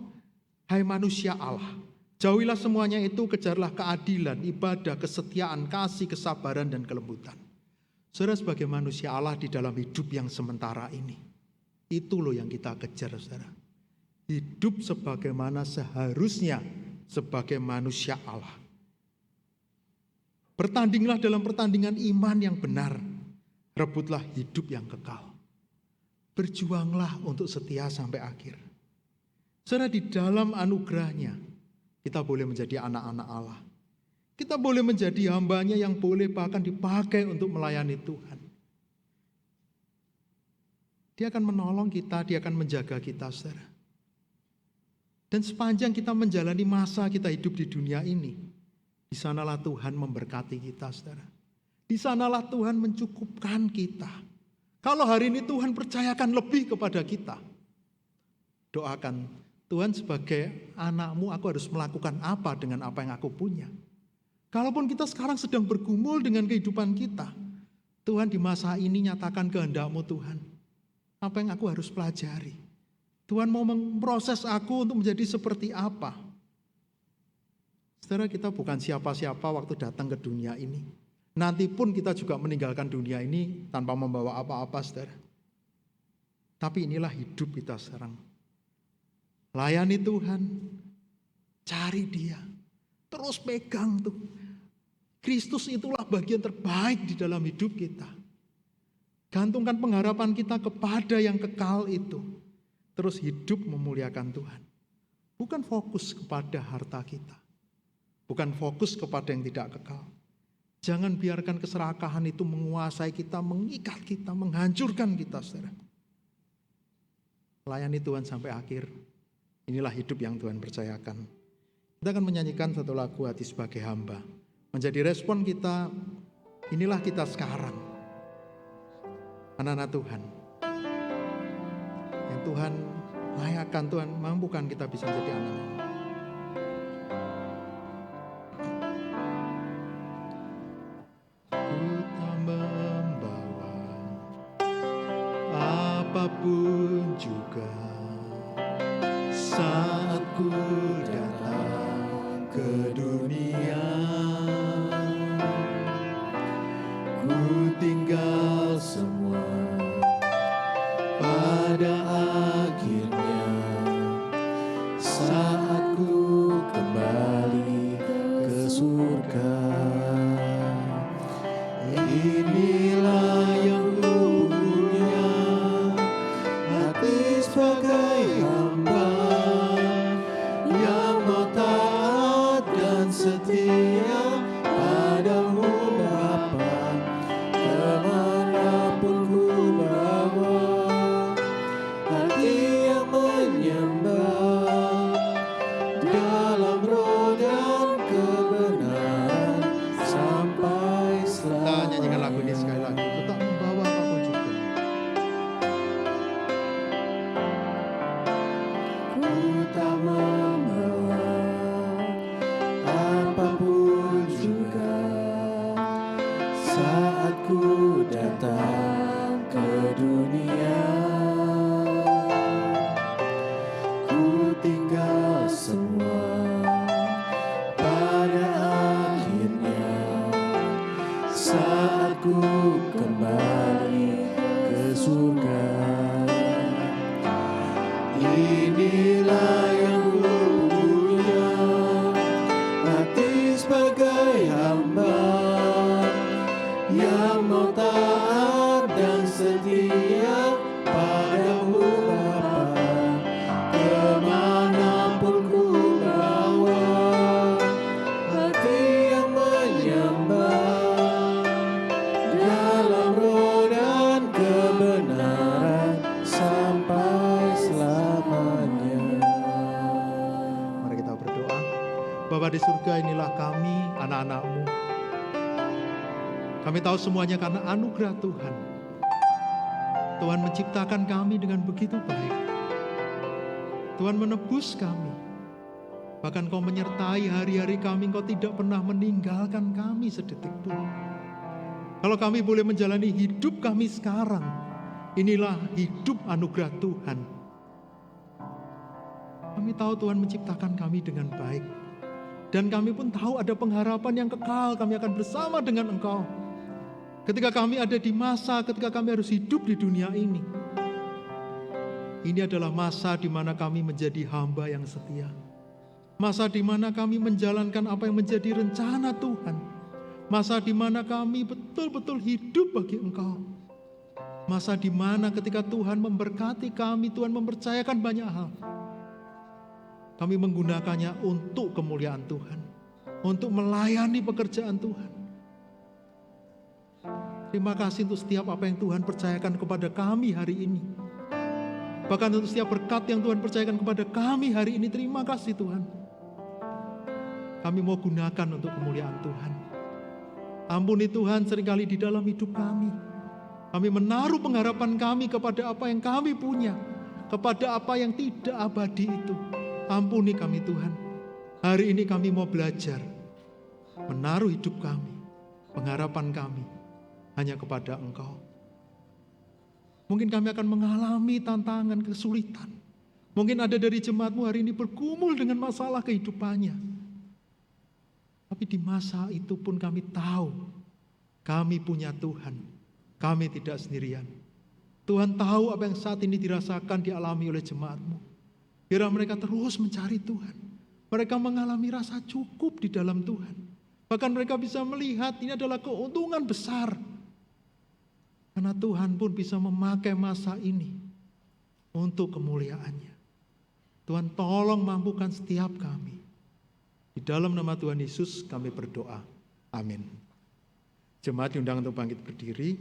S1: hai manusia Allah, jauhilah semuanya itu, kejarlah keadilan, ibadah, kesetiaan, kasih, kesabaran, dan kelembutan. Saudara, sebagai manusia Allah di dalam hidup yang sementara ini, itu loh yang kita kejar, saudara. Hidup sebagaimana seharusnya sebagai manusia Allah. Bertandinglah dalam pertandingan iman yang benar. Rebutlah hidup yang kekal. Berjuanglah untuk setia sampai akhir. Saudara, di dalam anugerahnya, kita boleh menjadi anak-anak Allah. Kita boleh menjadi hambanya yang boleh bahkan dipakai untuk melayani Tuhan. Dia akan menolong kita, Dia akan menjaga kita, saudara. Dan sepanjang kita menjalani masa kita hidup di dunia ini, di sanalah Tuhan memberkati kita, saudara. Di sanalah Tuhan mencukupkan kita. Kalau hari ini Tuhan percayakan lebih kepada kita, doakan, Tuhan, sebagai anakmu aku harus melakukan apa dengan apa yang aku punya. Kalaupun kita sekarang sedang bergumul dengan kehidupan kita, Tuhan, di masa ini nyatakan kehendak-Mu, Tuhan. Apa yang aku harus pelajari? Tuhan mau memproses aku untuk menjadi seperti apa? Saudara, kita bukan siapa-siapa waktu datang ke dunia ini. Nanti pun kita juga meninggalkan dunia ini tanpa membawa apa-apa, saudara. Tapi inilah hidup kita sekarang. Layani Tuhan, cari Dia, terus pegang tuh. Kristus itulah bagian terbaik di dalam hidup kita. Gantungkan pengharapan kita kepada yang kekal itu. Terus hidup memuliakan Tuhan. Bukan fokus kepada harta kita. Bukan fokus kepada yang tidak kekal. Jangan biarkan keserakahan itu menguasai kita, mengikat kita, menghancurkan kita, saudara. Layani Tuhan sampai akhir. Inilah hidup yang Tuhan percayakan. Kita akan menyanyikan satu lagu Hati Sebagai Hamba. menjadi respon kita, inilah kita sekarang, anak-anak Tuhan. Yang Tuhan layakkan, Tuhan mampukan kita bisa menjadi anak-anak. Ku tak membawa apapun juga saat ku datang ke dunia. Ku tinggal semua pada akhirnya saat ku kembali ke surga. Inilah yang ku punya, hati sebagai hamba yang mau taat dan setia padamu Bapa. Kemanapun ku bawa, hati yang menyembah dalam roh dan kebenaran sampai selamanya. Kita nyanyikan lagu ini sekali lagi. Ku tak membawa apapun juga. Ku tak membawa apapun juga saat ku datang ke dunia. Ku tinggal semua pada akhirnya saat ku kembali ke surga. Inilah yang ku punya, hati sebagai hamba yang mau taat dan setia padamu Bapa. Kemanapun ku bawa, hati yang menyembah dalam roh dan kebenaran sampai selamanya. Mari kita berdoa. Bapa di surga, inilah kami, anak-anak-Mu. Kami tahu semuanya karena anugerah Tuhan. Tuhan menciptakan kami dengan begitu baik. Tuhan menebus kami. Bahkan Kau menyertai hari-hari kami, Kau tidak pernah meninggalkan kami sedetik pun. Kalau kami boleh menjalani hidup kami sekarang, inilah hidup anugerah Tuhan. Kami tahu Tuhan menciptakan kami dengan baik. Dan kami pun tahu ada pengharapan yang kekal, kami akan bersama dengan Engkau. Ketika kami ada di masa, ketika kami harus hidup di dunia ini. Ini adalah masa di mana kami menjadi hamba yang setia. Masa di mana kami menjalankan apa yang menjadi rencana Tuhan. Masa di mana kami betul-betul hidup bagi Engkau. Masa di mana ketika Tuhan memberkati kami, Tuhan mempercayakan banyak hal. Kami menggunakannya untuk kemuliaan Tuhan. Untuk melayani pekerjaan Tuhan. Terima kasih untuk setiap apa yang Tuhan percayakan kepada kami hari ini. Bahkan untuk setiap berkat yang Tuhan percayakan kepada kami hari ini. Terima kasih Tuhan. Kami mau gunakan untuk kemuliaan Tuhan. Ampuni Tuhan seringkali di dalam hidup kami. Kami menaruh pengharapan kami kepada apa yang kami punya. Kepada apa yang tidak abadi itu. Ampuni kami Tuhan. Hari ini kami mau belajar. Menaruh hidup kami. Pengharapan kami. Hanya kepada Engkau. Mungkin kami akan mengalami tantangan, kesulitan. Mungkin ada dari jemaat-Mu hari ini bergumul dengan masalah kehidupannya. Tapi di masa itu pun kami tahu, kami punya Tuhan. Kami tidak sendirian. Tuhan tahu apa yang saat ini dirasakan, dialami oleh jemaat-Mu. Biar mereka terus mencari Tuhan. Mereka mengalami rasa cukup di dalam Tuhan. Bahkan mereka bisa melihat ini adalah keuntungan besar. Karena Tuhan pun bisa memakai masa ini untuk kemuliaan-Nya. Tuhan tolong mampukan setiap kami. Di dalam nama Tuhan Yesus kami berdoa. Amin. Jemaat diundang untuk bangkit berdiri.